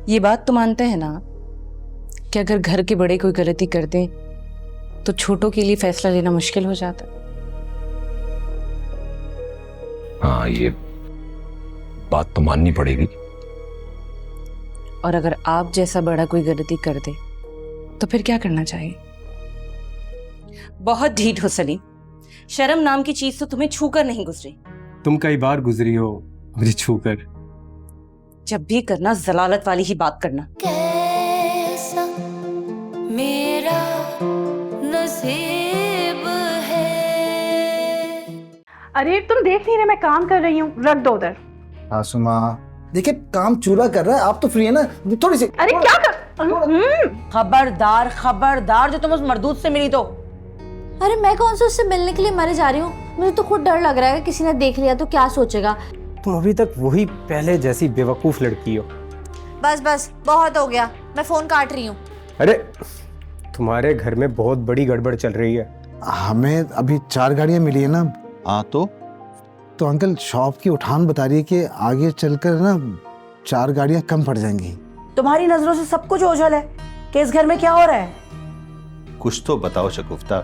ये बात तो मानते हैं ना कि अगर घर के बड़े कोई गलती कर दें तो छोटों के लिए फैसला लेना मुश्किल हो जाता है। हाँ, ये बात तो माननी पड़ेगी। और अगर आप जैसा बड़ा कोई गलती कर दे तो फिर क्या करना चाहिए? बहुत ढीठ हो सलीम, शर्म नाम की चीज तो तुम्हें छूकर नहीं गुजरी। तुम कई बार गुजरी हो मुझे छूकर। जब भी करना जलालत वाली ही बात करना। कैसा मेरा नसीब है। अरे तुम देख नहीं रहे मैं काम कर रही हूँ, रख दो उधर। आसुमा देखिए काम चूल्हा कर रहा है, आप तो फ्री है ना, थोड़ी सी। अरे क्या कर खबरदार खबरदार, जो तुम उस मर्दूद से मिली तो। अरे मैं कौन सा उससे मिलने के लिए मरे जा रही हूँ, मुझे तो खुद डर लग रहा है कि किसी ने देख लिया तो क्या सोचेगा। तुम अभी तक वही पहले जैसी बेवकूफ लड़की हो। बस बस बहुत हो गया, मैं फोन काट रही हूँ। अरे तुम्हारे घर में बहुत बड़ी गड़बड़ चल रही है। हमें अभी 4 गाड़ियां मिली है ना। हाँ तो अंकल शॉप की उठान बता रही है कि आगे चलकर ना 4 गाड़ियां कम पड़ जाएंगी। तुम्हारी नजरों से सब कुछ ओझल है कि इस घर में क्या हो रहा है। कुछ तो बताओ शगुफ्ता,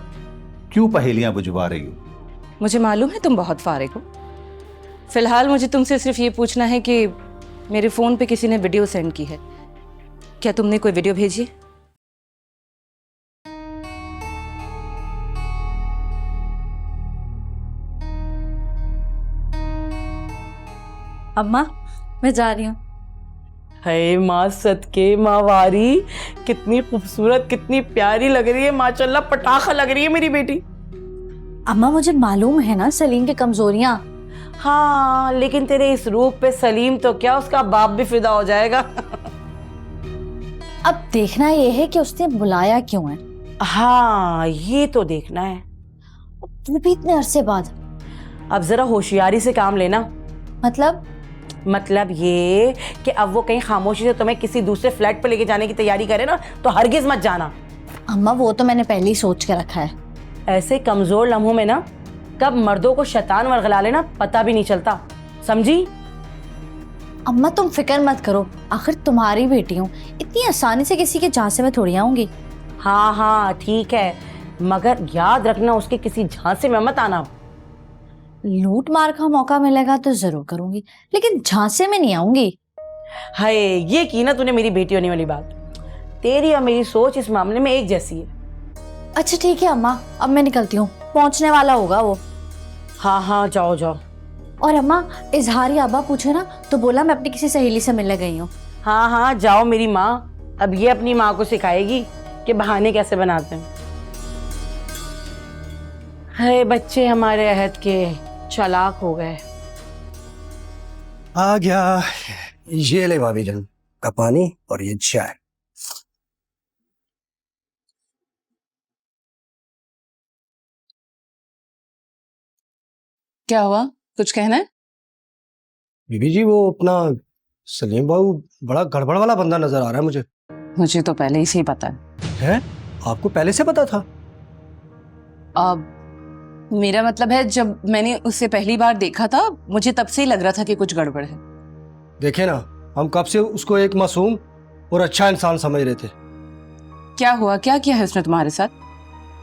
क्यों पहेलियां बुझवा रही हो? मुझे मालूम है तुम बहुत फारिग हो। फिलहाल मुझे तुमसे सिर्फ ये पूछना है कि मेरे फोन पे किसी ने वीडियो सेंड की है, क्या तुमने कोई वीडियो भेजी? अम्मा मैं जा रही हूँ। है माँ सदके मावारी, कितनी खूबसूरत कितनी प्यारी लग रही है, माशाल्लाह पटाखा लग रही है मेरी बेटी। अम्मा मुझे मालूम है ना सलीम की कमजोरियाँ। हाँ लेकिन तेरे इस रूप पे सलीम तो क्या उसका बाप भी फिदा हो जाएगा। अब देखना ये है कि उसने बुलाया क्यों है। हाँ ये तो देखना है। वो भी इतने अरसे बाद। अब जरा होशियारी से काम लेना। मतलब ये कि अब वो कहीं खामोशी से तुम्हें किसी दूसरे फ्लैट पर लेके जाने की तैयारी करे ना तो हरगिज मत जाना। अम्मा वो तो मैंने पहले ही सोच के रखा है। ऐसे कमजोर लम्हों में ना कब मर्दों को शैतान वर्गला लेना पता भी नहीं चलता, समझी? अम्मा तुम फिक्र मत करो, आखिर तुम्हारी बेटी हूँ, इतनी आसानी से किसी के झांसे में थोड़ी आऊंगी। हाँ हाँ ठीक है, मगर याद रखना उसके किसी झांसे में मत आना। लूट मार का मौका मिलेगा तो जरूर करूंगी, लेकिन झांसे में नहीं आऊंगी। हाय ये की ना तूने मेरी बेटी होने वाली बात। तेरी और मेरी सोच इस मामले में एक जैसी है। अच्छा ठीक है अम्मा, अब मैं निकलती हूँ, पहुँचने वाला होगा वो। हाँ हाँ जाओ जाओ। और अम्मा इजहारी अब्बा पूछे ना तो बोला मैं अपनी किसी सहेली से मिलने गई हूँ। हाँ हाँ जाओ मेरी माँ, अब ये अपनी माँ को सिखाएगी कि बहाने कैसे बनाते हैं। है बच्चे हमारे अहद के चालाक हो गए। आ गया, ये ले भाभी जान का पानी और ये चाय। क्या हुआ, कुछ कहना है? बीबी जी वो अपना सलीम बाबू बड़ा गड़बड़ वाला बंदा नजर आ रहा है मुझे। मुझे तो पहले ही से ही पता है? आपको पहले से पता था? अब मेरा मतलब है जब मैंने उससे पहली बार देखा था मुझे तब से ही लग रहा था कि कुछ गड़बड़ है। देखे ना, हम कब से उसको एक मासूम और अच्छा इंसान समझ रहे थे। क्या हुआ, क्या किया है उसने तुम्हारे साथ?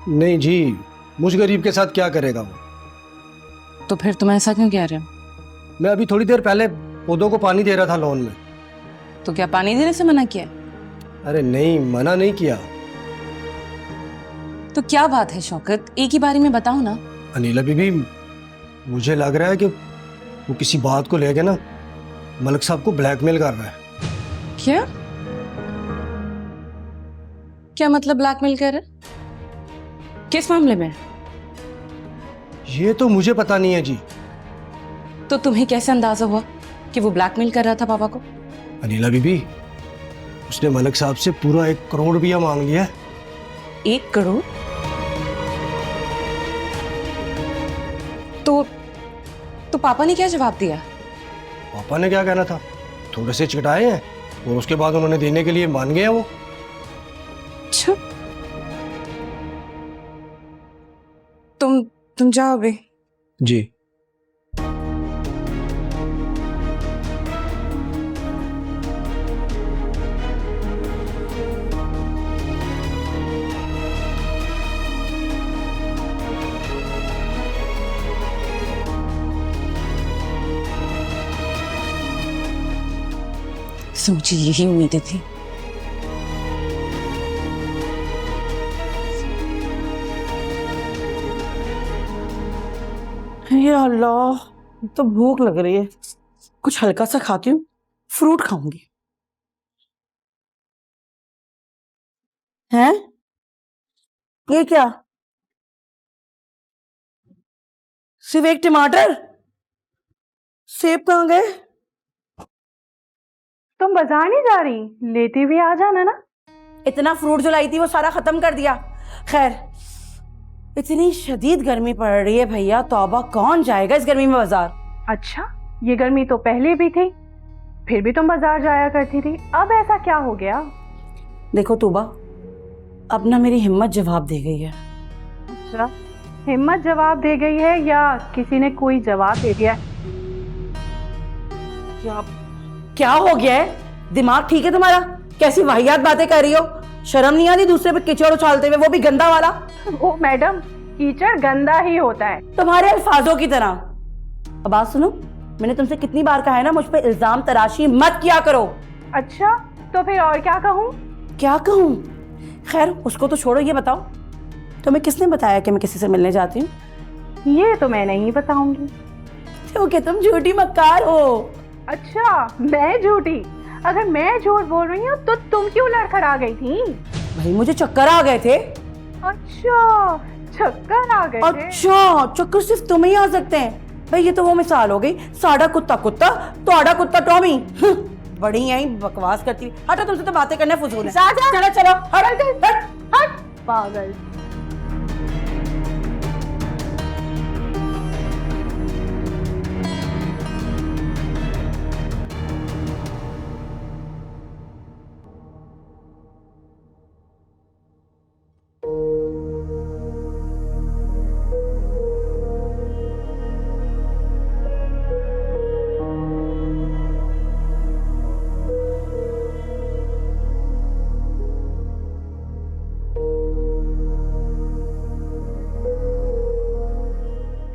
नहीं जी, मुझ गरीब के साथ क्या करेगा वो। तो फिर तुम ऐसा क्यों कह रहे हो? मैं अभी थोड़ी देर पहले पौधों को पानी दे रहा था लॉन में। तो क्या पानी देने से मना किया? अरे नहीं, मना नहीं किया। तो क्या बात है शौकत, एक ही बारी में बताओ ना। अनिला बीबी, मुझे लग रहा है कि वो किसी बात को लेके ना मलिक साहब को ब्लैकमेल कर रहा है। क्या क्या मतलब ब्लैकमेल कर रहे? किस मामले में? ये तो मुझे पता नहीं है जी। तो तुम्हें कैसे अंदाजा हुआ कि वो ब्लैकमेल कर रहा था पापा को? अनिला बीबी, उसने मलिक साहब से पूरा 1 करोड़ रुपया मांग लिया है। 1 करोड़? तो पापा ने क्या जवाब दिया? पापा ने क्या कहना था, थोड़े से चिढ़ाए हैं और उसके बाद उन्होंने देने के लिए मान गया वो। अच्छा, तुम जाओ अभी। जी। आपसे मुझे यही उम्मीदें थी। ये अल्लाह, तो भूख लग रही है, कुछ हल्का सा खाती हूँ, फ्रूट खाऊंगी। हैं? ये क्या? सिर्फ एक टमाटर? सेब कहाँ गए? तुम बाजार नहीं जा रही? लेती हुई आ जाना ना। इतना फ्रूट जो लाई थी वो सारा खत्म कर दिया। खैर, इतनी शदीद गर्मी पड़ रही है भैया, तौबा, कौन जाएगा इस गर्मी में बाजार? अच्छा, ये गर्मी तो पहले भी थी, फिर भी तुम बाजार जाया करती थी, अब ऐसा क्या हो गया? देखो तूबा, अब ना मेरी हिम्मत जवाब दे गई है। अच्छा, हिम्मत जवाब दे गई है या किसी ने कोई जवाब दे दिया? क्या हो गया है? दिमाग ठीक है तुम्हारा? कैसी वाहियात बातें कर रही हो? शर्म नहीं आती दूसरे पे कीचड़ उछालते हुए, वो भी गंदा वाला? ओ मैडम, कीचड़ गंदा ही होता है। तुम्हारे अल्फाजों की तरह। अब बात सुनो, मैंने तुमसे कितनी बार कहा है ना, मुझ पे इल्जाम तराशी मत किया करो। अच्छा, तो फिर और क्या कहूँ? क्या कहूँ? खैर, उसको तो छोड़ो, ये बताओ तुम्हें किसने बताया कि मैं किसी से मिलने जाती हूँ? ये तो मैं नहीं बताऊंगी। क्योंकि तुम झूठी मक्कार हो। अच्छा, मैं झूठी? अगर मैं झूठ बोल रही हूँ तो तुम क्यों लड़खड़ा गई थी? भाई मुझे चक्कर आ गए थे। अच्छा, चक्कर आ गए थे? अच्छा, चक्कर सिर्फ तुम्हें ही आ सकते हैं भाई। ये तो वो मिसाल हो गई, साड़ा कुत्ता कुत्ता, तोड़ा कुत्ता टॉमी। बड़ी यही बकवास करती। हटो, तुमसे तो बातें करने फजूल है। चलो चलो, हट पागल।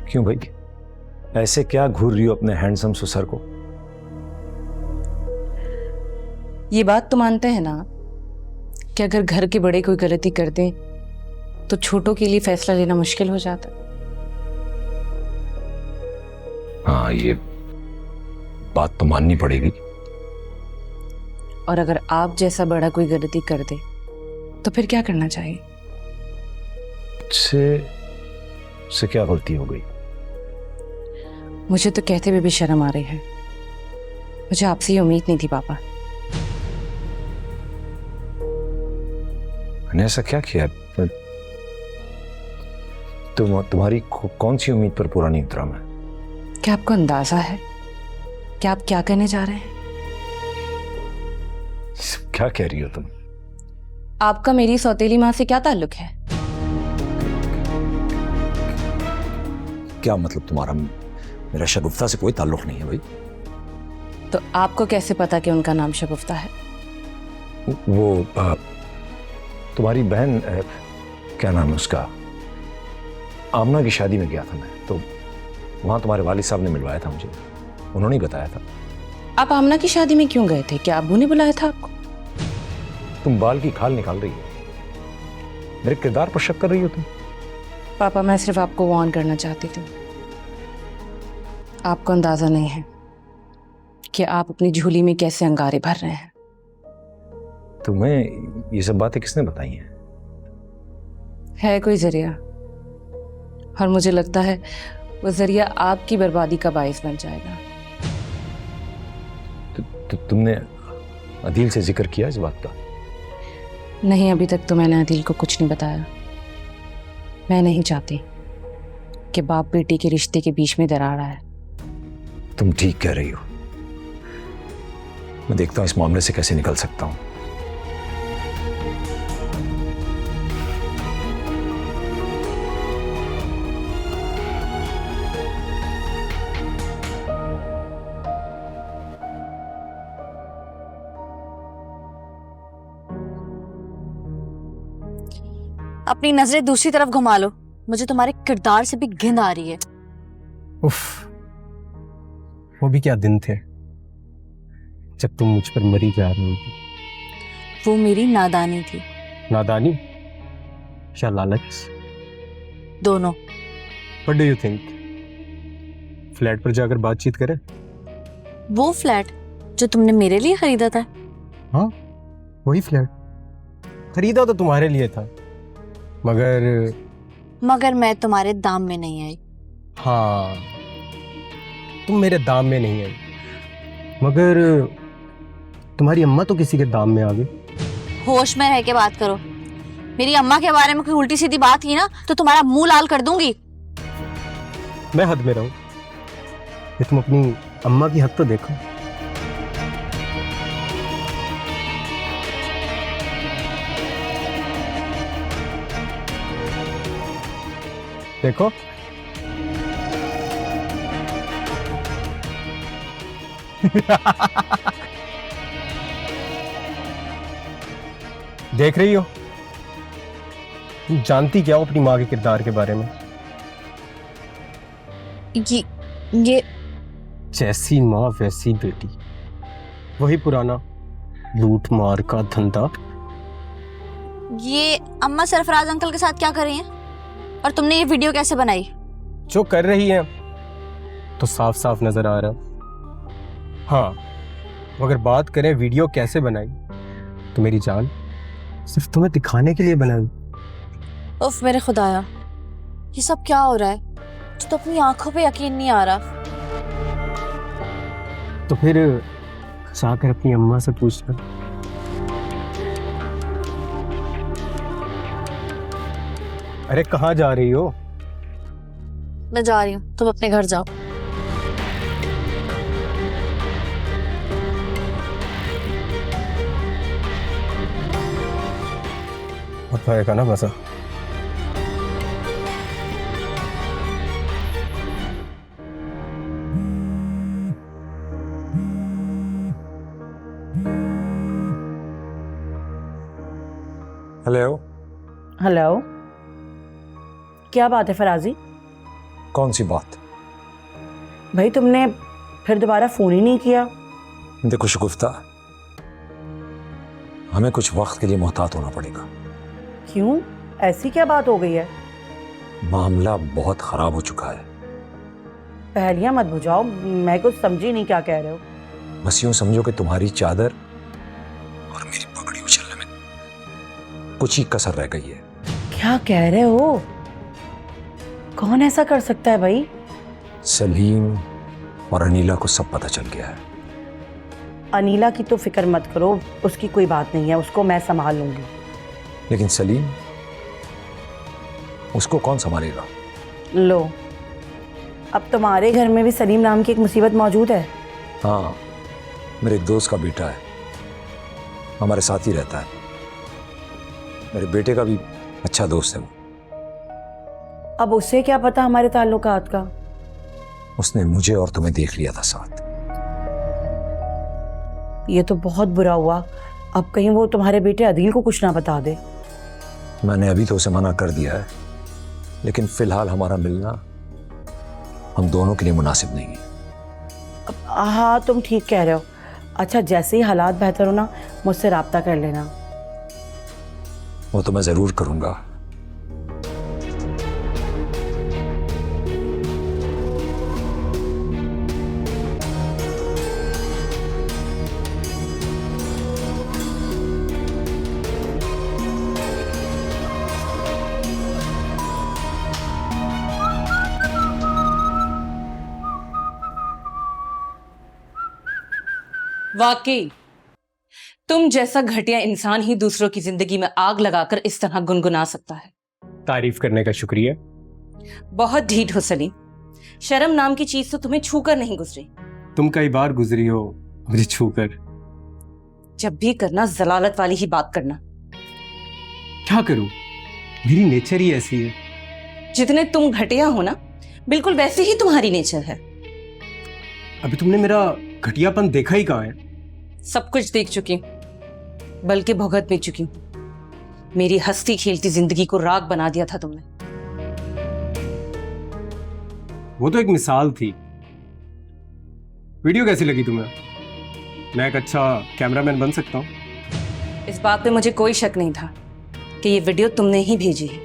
क्यों भाई, ऐसे क्या घूर रही हो अपने हैंडसम ससुर को? ये बात तो मानते हैं ना कि अगर घर के बड़े कोई गलती कर दें तो छोटों के लिए फैसला लेना मुश्किल हो जाता है। हाँ, ये बात तो माननी पड़ेगी। और अगर आप जैसा बड़ा कोई गलती कर दे तो फिर क्या करना चाहिए? से क्या गलती हो गई? मुझे तो कहते हुए भी शर्म आ रही है। मुझे आपसे ये उम्मीद नहीं थी पापा। मैंने ऐसा क्या किया? तुम्हारी कौन सी उम्मीद पर पूरा नहीं उतरा मैं? क्या आपको अंदाजा है कि आप क्या कहने जा रहे हैं? क्या कह रही हो तुम? आपका मेरी सौतेली माँ से क्या ताल्लुक है? क्या मतलब तुम्हारा? मेरा शगुफ्ता से कोई ताल्लुक नहीं है भाई। तो आपको कैसे पता कि उनका नाम शगुफ्ता है? वो तुम्हारी बहन, क्या नाम है उसका, आमना की शादी में गया था मैं, तो वहां तुम्हारे वालिद साहब ने मिलवाया था मुझे, उन्होंने ही बताया था। आप आमना की शादी में क्यों गए थे? क्या अब्बू ने बुलाया था आपको? तुम बाल की खाल निकाल रही हो, मेरे किरदार पर शक कर रही हो तुम। पापा, मैं सिर्फ आपको वार्न करना चाहती थी। आपको अंदाजा नहीं है कि आप अपनी झोली में कैसे अंगारे भर रहे हैं। तुम्हें ये सब बातें किसने बताई हैं? है कोई जरिया, और मुझे लगता है वो जरिया आपकी बर्बादी का बाइस बन जाएगा। तुमने अदील से जिक्र किया इस बात का? नहीं, अभी तक तो मैंने अदील को कुछ नहीं बताया। मैं नहीं चाहती कि बाप बेटी के रिश्ते के बीच में दरार आए। तुम ठीक कह रही हो। मैं देखता हूं इस मामले से कैसे निकल सकता हूं। अपनी नजरें दूसरी तरफ घुमा लो, मुझे तुम्हारे किरदार से भी घिन आ रही है। उफ, वो भी क्या दिन थे। जब तुम मुझ पर मरी जा रही थी। वो मेरी नादानी थी। नादानी या लालच? दोनों। What do you think? Flat पर जाकर बातचीत करें? वो फ्लैट जो तुमने मेरे लिए खरीदा था। हाँ, वही फ्लैट खरीदा तो तुम्हारे लिए था, मगर मैं तुम्हारे दाम में नहीं आई। हाँ, तुम मेरे दाम में नहीं आई, मगर तुम्हारी अम्मा तो किसी के दाम में आ गई। होश में रह के बात करो। मेरी अम्मा के बारे में कोई उल्टी सीधी बात की ना तो तुम्हारा मुंह लाल कर दूंगी। मैं हद में रहूं? ये तुम अपनी अम्मा की हद तो देखो। देखो, देख रही हो? तुम जानती क्या हो अपनी माँ के किरदार के बारे में? ये जैसी माँ वैसी बेटी, वही पुराना लूट मार का धंधा। ये अम्मा सरफराज अंकल के साथ क्या कर रही हैं? और तुमने ये वीडियो कैसे बनाई? जो कर रही है तो साफ साफ नजर आ रहा। हाँ, अगर बात करें वीडियो कैसे बनाई, तो मेरी जान सिर्फ तुम्हें दिखाने के लिए बनाई। उफ मेरे खुदाया, ये सब क्या हो रहा है? मुझे तो अपनी आंखों पे यकीन नहीं आ रहा। तो फिर जाकर अपनी अम्मा से पूछना। अरे कहाँ जा रही हो? मैं जा रही हूँ, तुम अपने घर जाओ। मत आएगा ना मजा। हेलो। हेलो, क्या बात है फराजी? कौन सी बात? भाई तुमने फिर दोबारा फोन ही नहीं किया। देखो शगुफ्ता, हमें कुछ वक्त के लिए मोहतात होना पड़ेगा। क्यों, ऐसी क्या बात हो गई है? मामला बहुत खराब हो चुका है। पहेलियां मत बुझाओ, मैं कुछ समझी नहीं क्या कह रहे हो। बस यूं समझो कि तुम्हारी चादर और मेरी पगड़ी उछलने में कुछ ही कसर रह गई है। क्या कह रहे हो? कौन ऐसा कर सकता है भाई? सलीम और अनीला को सब पता चल गया है। अनीला की तो फिक्र मत करो, उसकी कोई बात नहीं है, उसको मैं संभाल लूंगी। लेकिन सलीम, उसको कौन संभालेगा? लो, अब तुम्हारे घर में भी सलीम नाम की एक मुसीबत मौजूद है। हाँ, मेरे एक दोस्त का बेटा है, हमारे साथ ही रहता है। मेरे बेटे का भी अच्छा दोस्त है वो। अब उससे क्या पता हमारे ताल्लुकात का? उसने मुझे और तुम्हें देख लिया था साथ। ये तो बहुत बुरा हुआ। अब कहीं वो तुम्हारे बेटे अदील को कुछ ना बता दे। मैंने अभी तो उसे मना कर दिया है, लेकिन फिलहाल हमारा मिलना हम दोनों के लिए मुनासिब नहीं है। हाँ, तुम ठीक कह रहे हो। अच्छा, जैसे ही हालात बेहतर हो ना, मुझसे राब्ता कर लेना। वो तो मैं जरूर करूंगा। वाकई तुम जैसा घटिया इंसान ही दूसरों की जिंदगी में आग लगाकर इस तरह गुनगुना सकता है। तारीफ करने का शुक्रिया। बहुत ढीठ हो सलीम, शर्म नाम की चीज तो तुम्हें छूकर नहीं गुजरी। तुम कई बार गुजरी हो मुझे छूकर। जब भी करना जलालत वाली ही बात करना। क्या करूं, मेरी नेचर ही ऐसी है। जितने तुम घटिया हो ना, बिल्कुल वैसे ही तुम्हारी नेचर है। अभी तुमने मेरा घटियापन देखा ही कहाँ है? सब कुछ देख चुकी हूं, बल्कि भुगत भी चुकी हूं। मेरी हंसती खेलती जिंदगी को राख बना दिया था तुमने। वो तो एक मिसाल थी। वीडियो कैसी लगी तुम्हें? मैं एक अच्छा कैमरामैन बन सकता हूँ। इस बात पे मुझे कोई शक नहीं था कि ये वीडियो तुमने ही भेजी है।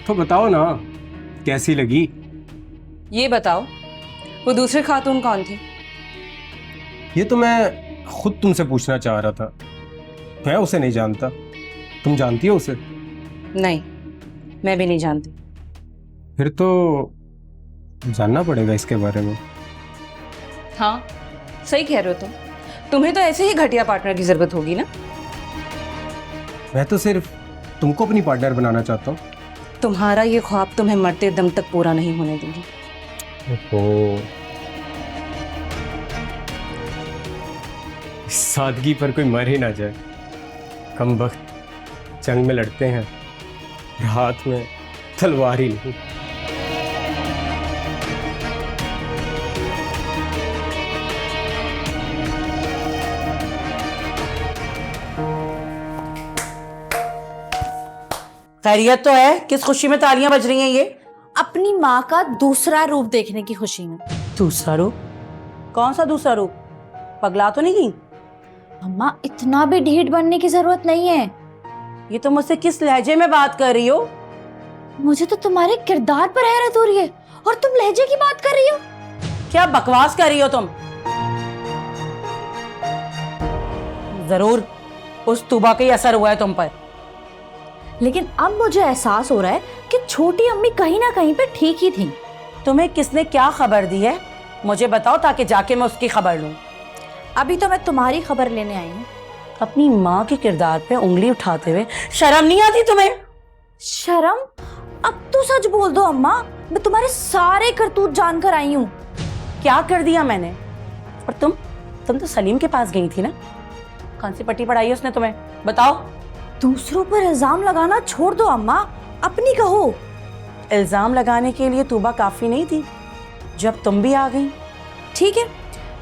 तो बताओ ना कैसी लगी। ये बताओ, वो दूसरी खातून कौन थी? ये तो मैं खुद तुमसे पूछना चाह रहा था। मैं उसे नहीं जानता, तुम जानती हो उसे? नहीं, मैं भी नहीं जानती। फिर तो जानना पड़ेगा इसके बारे में। हाँ, सही कह रहे हो तुम। तुम्हें तो ऐसे ही घटिया पार्टनर की जरूरत होगी ना। मैं तो सिर्फ तुमको अपनी पार्टनर बनाना चाहता हूँ। तुम्हारा ये ख्वाब तुम्हें मरते दम तक पूरा नहीं होने दूंगी। ओहो, इस सादगी पर कोई मर ही ना जाए। कम वक्त जंग में लड़ते हैं, हाथ में तलवार ही नहीं। खैरियत तो है? किस खुशी में तालियां बज रही हैं ये? अपनी माँ का दूसरा रूप देखने की खुशी में। दूसरा रूप? कौन सा दूसरा रूप? पगला तो नहीं गई? अम्मा, इतना भी ढीठ बनने की जरूरत नहीं है। ये तो मुझसे किस लहजे में बात कर रही हो? मुझे तो तुम्हारे किरदार पर हैरत हो रही है और तुम लहजे की बात कर रही हो। क्या बकवास कर रही हो तुम? जरूर उस तूबा का ही असर हुआ है तुम पर। लेकिन अब मुझे एहसास हो रहा है कि छोटी अम्मी कहीं ना कहीं पे ठीक ही थी। तुम्हें किसने क्या खबर दी है मुझे बताओ, ताकि जाके मैं उसकी खबर लूं। अभी तो मैं तुम्हारी खबर लेने आई हूँ। अपनी माँ के किरदार पे उंगली उठाते हुए शर्म नहीं आती तुम्हें? शर्म? अब तो सच बोल दो अम्मा, मैं तुम्हारे सारे करतूत जानकर आई हूँ। क्या कर दिया मैंने? और तुम तो सलीम के पास गई थी ना? कौन सी पट्टी पढ़ाई उसने तुम्हें, बताओ? दूसरों पर इल्जाम लगाना छोड़ दो अम्मा, अपनी कहो। इल्जाम लगाने के लिए तूबा काफी नहीं थी जब तुम भी आ गई। ठीक है,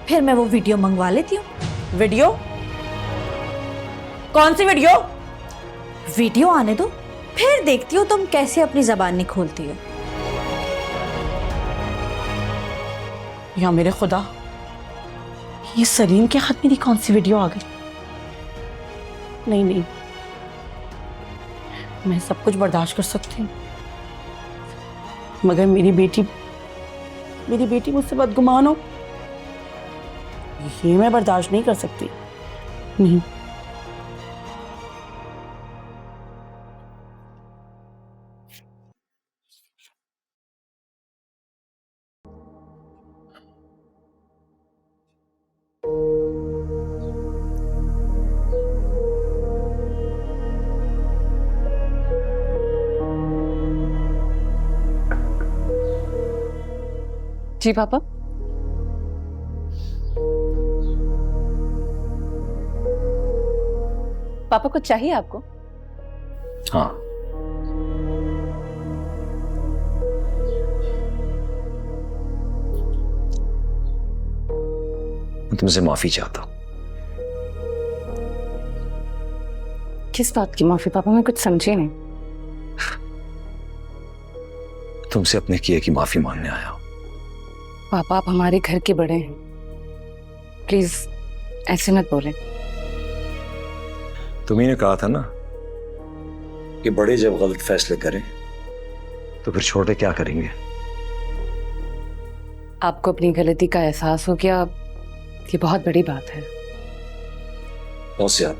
फिर मैं वो वीडियो मंगवा लेती हूँ। वीडियो? कौन सी वीडियो? वीडियो आने दो, फिर देखती हो तुम कैसे अपनी जबान नहीं खोलती हो। या मेरे खुदा, ये सलीम के हाथ में कौन सी वीडियो आ गई? नहीं, मैं सब कुछ बर्दाश्त कर सकती हूँ, मगर मेरी बेटी मुझसे बदगुमान हो, ये मैं बर्दाश्त नहीं कर सकती। नहीं। जी पापा। पापा कुछ चाहिए आपको? हाँ, मैं तुमसे माफी चाहता हूं। किस बात की माफी पापा? मैं कुछ समझी नहीं। तुमसे अपने किए की माफी मांगने आया हूं। पापा, आप हमारे घर के बड़े हैं, प्लीज ऐसे मत बोले। तुम्ही ने कहा था ना कि बड़े जब गलत फैसले करें तो फिर छोटे क्या करेंगे। आपको अपनी गलती का एहसास हो गया, ये बहुत बड़ी बात है। बहुत ज्यादा।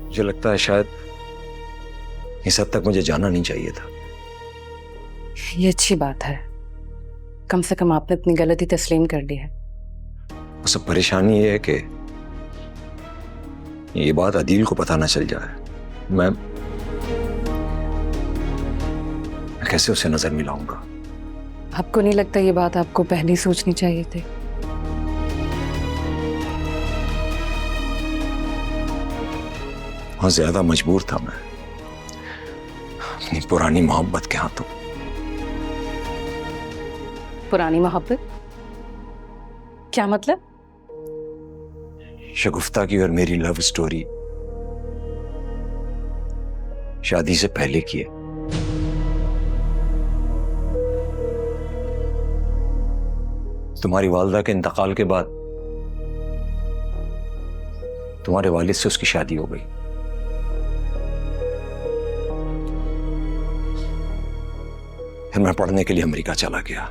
मुझे लगता है शायद इस हद तक मुझे जाना नहीं चाहिए था। ये अच्छी बात है, कम से कम आपने अपनी गलती तस्लीम कर ली है। उस परेशानी ये है कि ये बात अदील को पता ना चल जाए। मैं कैसे उसे नजर मिलाऊंगा? आपको नहीं लगता ये बात आपको पहले सोचनी चाहिए थी? बहुत ज्यादा मजबूर था मैं अपनी पुरानी मोहब्बत के हाथों। पुरानी मोहब्बत? क्या मतलब? शगुफ्ता की और मेरी लव स्टोरी शादी से पहले की है। तुम्हारी वालिदा के इंतकाल के बाद तुम्हारे वालिद से उसकी शादी हो गई। फिर मैं पढ़ने के लिए अमेरिका चला गया।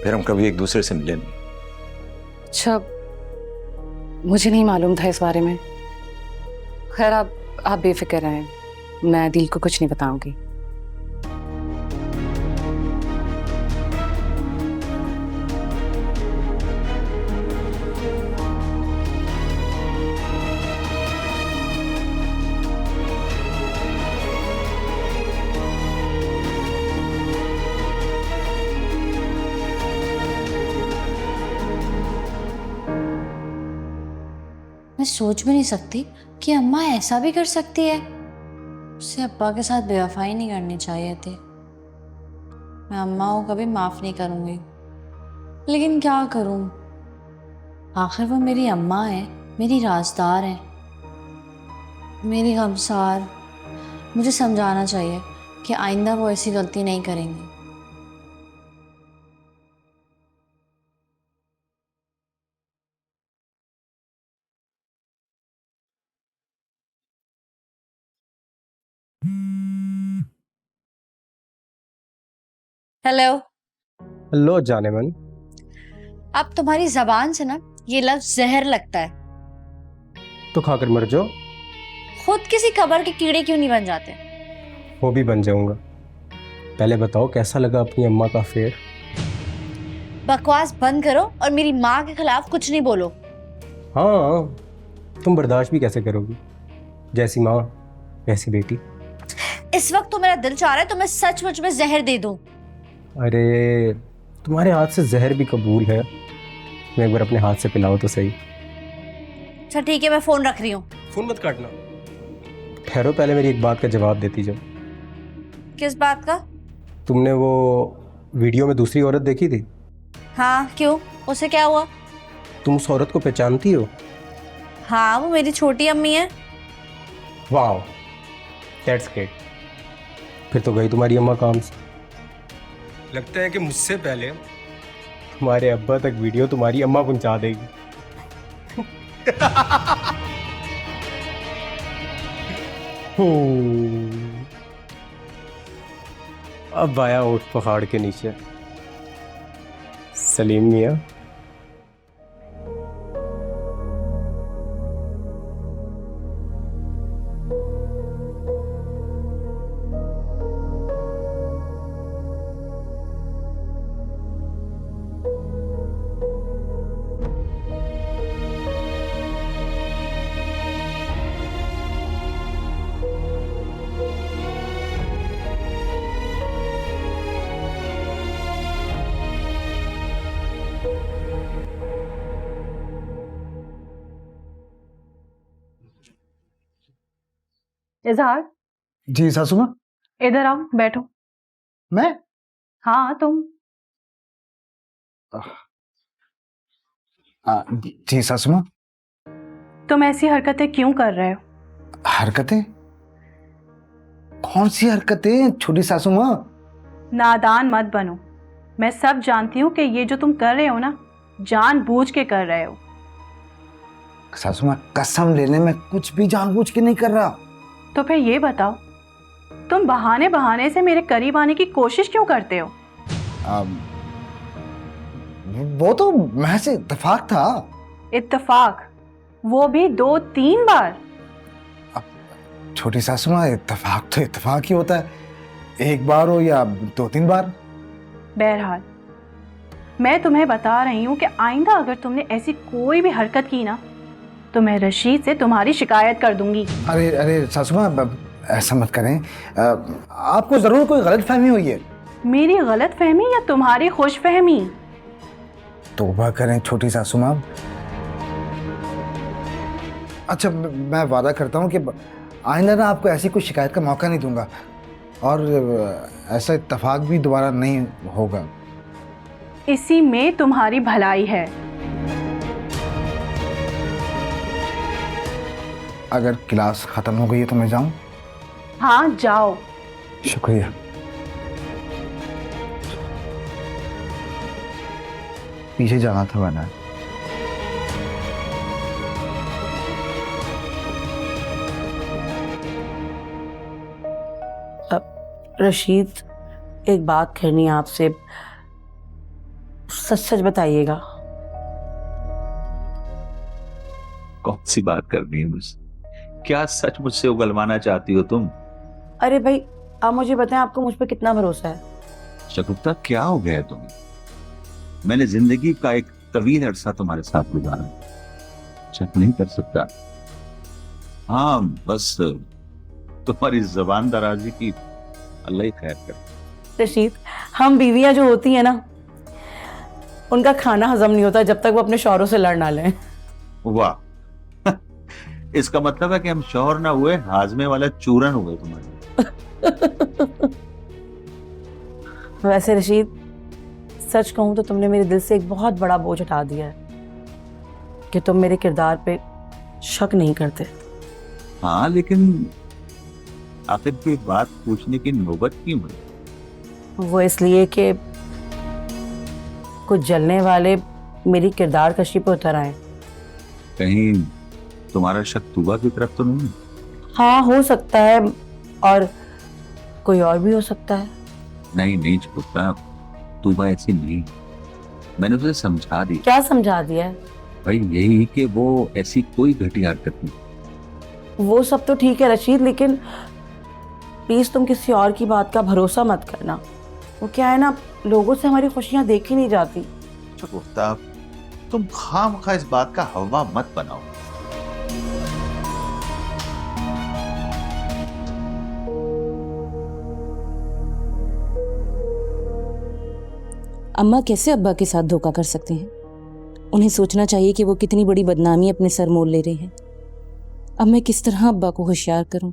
फिर हम कभी एक दूसरे से मिले नहीं। अच्छा, मुझे नहीं मालूम था इस बारे में। खैर, आप बेफिक्र रहें, मैं दिल को कुछ नहीं बताऊंगी। मैं सोच भी नहीं सकती कि अम्मा ऐसा भी कर सकती है। उसे अब्बा के साथ बेवफाई नहीं करनी चाहिए थी। मैं अम्मा को कभी माफ़ नहीं करूँगी, लेकिन क्या करूँ, आखिर वो मेरी अम्मा है, मेरी राजदार है, मेरी गमसार। मुझे समझाना चाहिए कि आइंदा वो ऐसी गलती नहीं करेंगी। हेलो। लो जाने मन। अब तुम्हारी जबान से ना ये लफ्ज जहर लगता है। तो खाकर मर जाओ। खुद किसी कब्र के कीड़े क्यों नहीं बन जाते? वो भी बन जाऊंगा। पहले बताओ कैसा लगा अपनी अम्मा का फेर? बकवास बंद करो और मेरी माँ के खिलाफ कुछ नहीं बोलो। हाँ, तुम बर्दाश्त भी कैसे करोगी? जैसी माँ वैसी बेटी। इस वक्त तो मेरा दिल चाह रहा है तो मैं सचमुच में जहर दे दूं। अरे, तुम्हारे हाथ से जहर भी कबूल है। मैं एक बार अपने हाथ से पिलाओ तो सही। अच्छा ठीक है, मैं फोन रख रही हूँ। फोन मत काटना। ठहरो, पहले मेरी एक बात का जवाब देती जाओ। किस बात का? तुमने वो वीडियो में दूसरी औरत देखी थी? हाँ, क्यों? उसे क्या हुआ? तुम उस औरत को पहचानती हो? हाँ, वो मेरी छोटी अम्मी है। Wow, that's great. फिर तो गई तुम्हारी अम्मा काम से। लगता है कि मुझसे पहले तुम्हारे अब्बा तक वीडियो तुम्हारी अम्मा पहुंचा देगी। अब आया ऊँट पहाड़ के नीचे। सलीम मियाँ, इजहार, जी सासू माँ। इधर आओ, बैठो। मैं? हाँ, तुम। जी सासू माँ। तुम ऐसी हरकतें क्यों कर रहे हो? हरकतें? कौन सी हरकतें छोटी सासू माँ? नादान मत बनो। मैं सब जानती हूँ कि ये जो तुम कर रहे हो ना, जानबूझ के कर रहे हो। सासू माँ कसम लेने में कुछ भी जानबूझ के नहीं कर रहा। तो फिर ये बताओ, तुम बहाने बहाने से मेरे करीब आने की कोशिश क्यों करते हो? वो तो महज इत्तेफाक था। इत्तेफाक? वो भी 2-3 बार? छोटी सासू माँ, इत्तेफाक तो इत्तेफाक ही होता है, एक बार हो या 2-3 बार। बहरहाल, मैं तुम्हें बता रही हूँ कि आइंदा अगर तुमने ऐसी कोई भी हरकत की ना, तो मैं रशीद से तुम्हारी शिकायत कर दूंगी। अरे अरे सासू माँ, ऐसा मत करें। आपको जरूर कोई गलतफहमी हुई है। मेरी गलतफहमी या तुम्हारी खुशफहमी? तौबा करें छोटी सासू माँ। अच्छा, मैं वादा करता हूँ कि आइंदा ना आपको ऐसी कोई शिकायत का मौका नहीं दूंगा और ऐसा इत्तेफाक भी दोबारा नहीं होगा। इसी में तुम्हारी भलाई है। अगर क्लास खत्म हो गई है तो मैं जाऊं? हाँ, जाओ। शुक्रिया। पीछे जाना था मैंने। रशीद, एक बात करनी है आपसे, सच सच बताइएगा। कौन सी बात करनी है मुझसे? क्या सच मुझसे उगलवाना चाहती हो तुम? अरे भाई, आप मुझे बताएं, आपको मुझ पर कितना भरोसा है? शगुफ्ता, क्या हो गया है तुम्हें? मैंने जिंदगी का एक तवील अरसा तुम्हारे साथ गुजारा, शक नहीं कर सकता। हाँ, बस तुम्हारी जबान दराजी की अल्लाह ही खैर करे। रशीद, हम बीवियां जो होती हैं ना, उनका खाना हजम नहीं होता जब तक वो अपने शौहरों से लड़ ना लें। वाह, इसका मतलब है कि हम शौहर ना हुए, हाजमे वाला चूरन हुए तुम्हारे। वैसे रशीद, सच कहूं तो तुमने मेरे दिल से एक बहुत बड़ा बोझ हटा दिया है कि तुम मेरे किरदार पे शक नहीं करते। हाँ, लेकिन आखिर कोई बात पूछने की नौबत क्यों हुई? वो इसलिए कि कुछ जलने वाले मेरी किरदार कशी पे उतर आए। कहीं तुम्हारा शक तूबा की तरफ तो नहीं? हाँ, हो सकता है, और कोई और भी हो सकता है। नहीं नहीं छुपता, तूबा ऐसी नहीं। मैंने उसे समझा दी। क्या समझा दिया है? भाई यही कि वो ऐसी कोई घटिया हरकत नहीं। वो सब तो ठीक है रशीद, लेकिन प्लीज तुम किसी और की बात का भरोसा मत करना। वो क्या है ना, लोगों से हमारी खुशियां देखी नहीं जाती। शगुफ्ता, तुम खामखा इस बात का हवा मत बनाओ। अम्मा कैसे अब्बा के साथ धोखा कर सकते हैं? उन्हें सोचना चाहिए कि वो कितनी बड़ी बदनामी अपने सर मोल ले रहे हैं। अब मैं किस तरह अब्बा को होशियार करूं?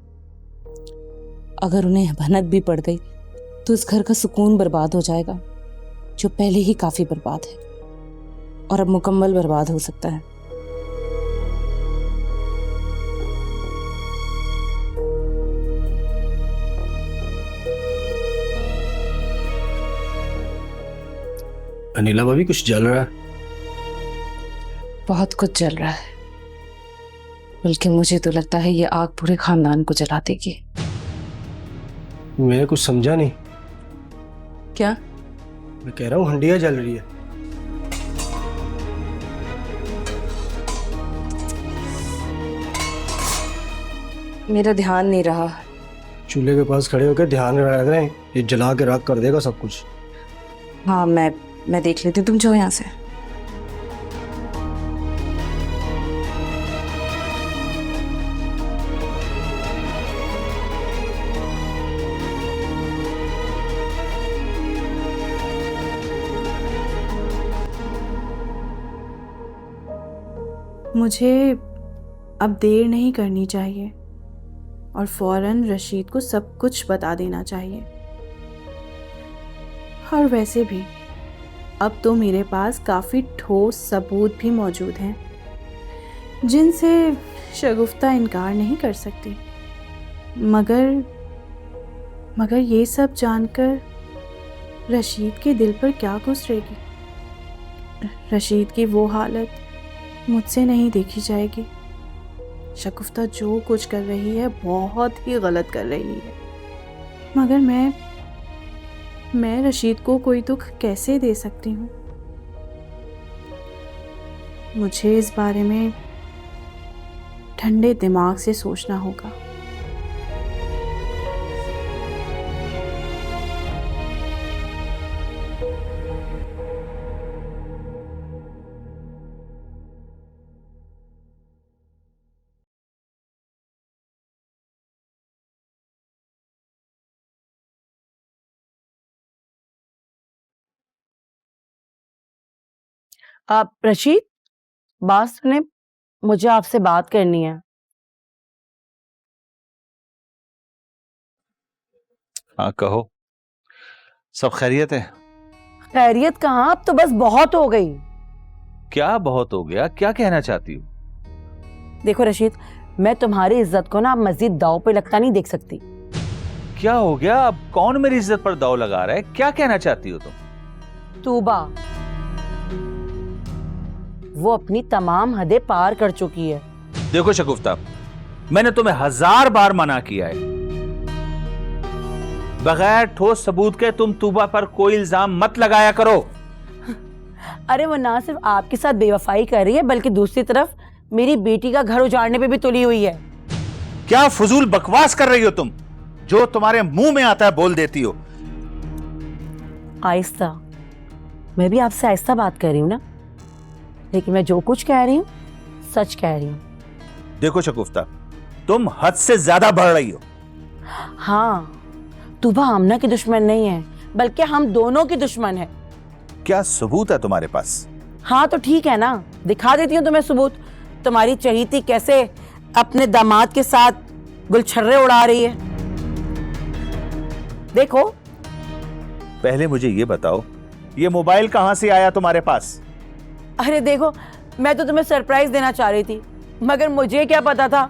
अगर उन्हें भनक भी पड़ गई तो इस घर का सुकून बर्बाद हो जाएगा, जो पहले ही काफी बर्बाद है और अब मुकम्मल बर्बाद हो सकता है। अनिला भाभी, कुछ जल रहा है? बहुत कुछ जल रहा है, बल्कि मुझे तो लगता है ये आग पूरे खानदान को जला देगी। मैंने कुछ समझा नहीं। क्या? मैं कह रहा हूँ हंडिया जल रही है। मेरा ध्यान नहीं रहा। चूल्हे के पास खड़े होकर ध्यान रख रहे हैं, ये जला के राख कर देगा सब कुछ। हाँ, मैं देख लेती हूँ, तुम जाओ यहाँ से। मुझे अब देर नहीं करनी चाहिए और फौरन रशीद को सब कुछ बता देना चाहिए। और वैसे भी अब तो मेरे पास काफ़ी ठोस सबूत भी मौजूद हैं जिनसे शगुफ्ता इनकार नहीं कर सकती। मगर ये सब जानकर रशीद के दिल पर क्या गुजरेगी? रशीद की वो हालत मुझसे नहीं देखी जाएगी। शगुफ्ता जो कुछ कर रही है बहुत ही गलत कर रही है, मगर मैं रशीद को कोई दुख कैसे दे सकती हूँ? मुझे इस बारे में ठंडे दिमाग से सोचना होगा। आप रशीद, बात सुने, मुझे आपसे बात करनी है। हाँ कहो, सब खैरियत है? खैरियत कहाँ, अब तो बस बहुत हो गई। क्या बहुत हो गया? क्या कहना चाहती हो? देखो रशीद, मैं तुम्हारी इज्जत को ना मजीद दाव पे लगता नहीं देख सकती। क्या हो गया? अब कौन मेरी इज्जत पर दाव लगा रहा है? क्या कहना चाहती हो तुम? तूबा, वो अपनी तमाम हदें पार कर चुकी है। देखो शगुफ्ता, मैंने तुम्हें 1000 बार मना किया है, बगैर ठोस सबूत के तुम तूबा पर कोई इल्जाम मत लगाया करो। अरे वो ना सिर्फ आपके साथ बेवफाई कर रही है बल्कि दूसरी तरफ मेरी बेटी का घर उजाड़ने पे भी तुली हुई है। क्या फजूल बकवास कर रही हो तुम? जो तुम्हारे मुंह में आता है बोल देती हो। आहिस्ता, मैं भी आपसे आहिस्ता बात कर रही हूँ ना, लेकिन मैं जो कुछ कह रही हूँ सच कह रही हूँ। देखो शगुफ्ता, तुम हद से ज्यादा बढ़ रही हो। हाँ, तूबा आमना की दुश्मन नहीं है बल्कि हम दोनों की दुश्मन है। क्या सबूत है तुम्हारे पास? हाँ तो ठीक है ना, दिखा देती हूँ तुम्हें सबूत। तुम्हारी चहीती कैसे अपने दामाद के साथ गुलछर्रे उड़ा रही है, देखो। पहले मुझे ये बताओ, ये मोबाइल कहां से आया तुम्हारे पास? अरे देखो, मैं तो तुम्हें सरप्राइज देना चाह रही थी, मगर मुझे क्या पता था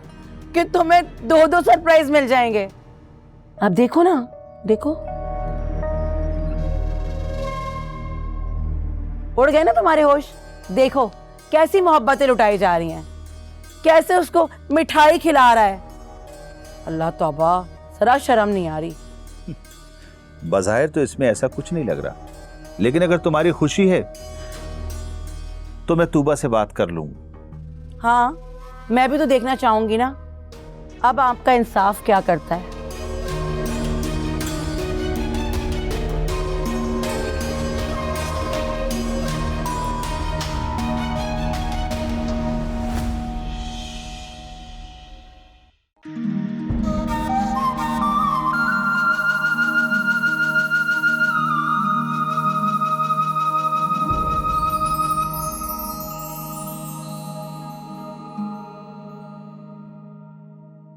कि तुम्हें 2-2 सरप्राइज मिल जाएंगे। अब देखो ना, देखो उड़ गए ना तुम्हारे होश। देखो कैसी मोहब्बतें लुटाई जा रही हैं, कैसे उसको मिठाई खिला रहा है। अल्लाह तौबा, जरा शर्म नहीं आ रही। बज़ाहिर तो इसमें ऐसा कुछ नहीं लग रहा, लेकिन अगर तुम्हारी खुशी है तो मैं तूबा से बात कर लूंगा। हाँ, मैं भी तो देखना चाहूंगी ना अब आपका इंसाफ क्या करता है।